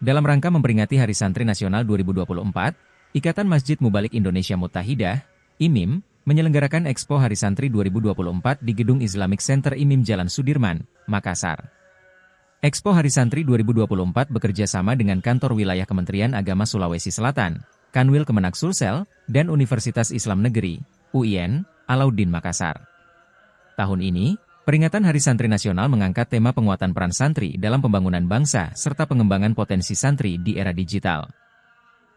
Dalam rangka memperingati Hari Santri Nasional 2024, Ikatan Masjid Mubalik Indonesia Muttahidah, IMIM, menyelenggarakan Expo Hari Santri 2024 di Gedung Islamic Center IMIM Jalan Sudirman, Makassar. Expo Hari Santri 2024 bekerja sama dengan Kantor Wilayah Kementerian Agama Sulawesi Selatan, Kanwil Kemenak Sulsel, dan Universitas Islam Negeri, UIN, Alauddin Makassar. Tahun ini, peringatan Hari Santri Nasional mengangkat tema penguatan peran santri dalam pembangunan bangsa serta pengembangan potensi santri di era digital.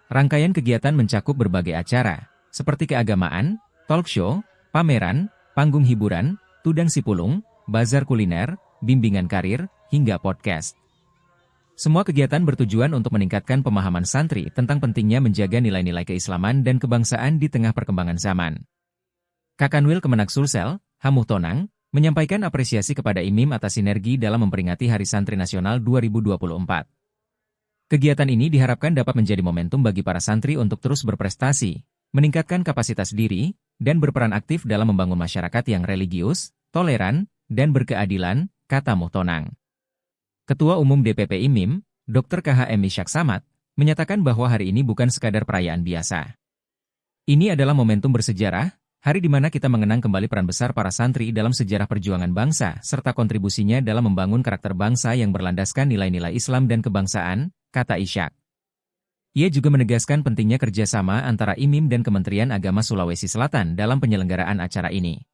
Rangkaian kegiatan mencakup berbagai acara, seperti keagamaan, talk show, pameran, panggung hiburan, tudang sipulung, bazar kuliner, bimbingan karir, hingga podcast. Semua kegiatan bertujuan untuk meningkatkan pemahaman santri tentang pentingnya menjaga nilai-nilai keislaman dan kebangsaan di tengah perkembangan zaman. Kakanwil Kemenak Sulsel, Hamuh Tonang, menyampaikan apresiasi kepada IMIM atas sinergi dalam memperingati Hari Santri Nasional 2024. Kegiatan ini diharapkan dapat menjadi momentum bagi para santri untuk terus berprestasi, meningkatkan kapasitas diri, dan berperan aktif dalam membangun masyarakat yang religius, toleran, dan berkeadilan, kata Muh Tonang. Ketua Umum DPP IMIM, Dr. KHM Ishak Samad, menyatakan bahwa hari ini bukan sekadar perayaan biasa. Ini adalah momentum bersejarah, hari di mana kita mengenang kembali peran besar para santri dalam sejarah perjuangan bangsa serta kontribusinya dalam membangun karakter bangsa yang berlandaskan nilai-nilai Islam dan kebangsaan, kata Ishak. Ia juga menegaskan pentingnya kerjasama antara IMIM dan Kementerian Agama Sulawesi Selatan dalam penyelenggaraan acara ini.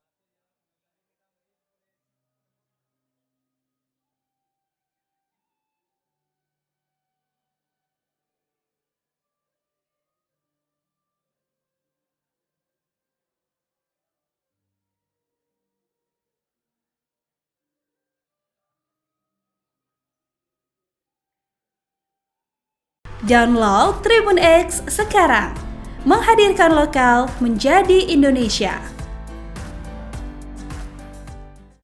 Download Tribun X sekarang, menghadirkan lokal menjadi Indonesia.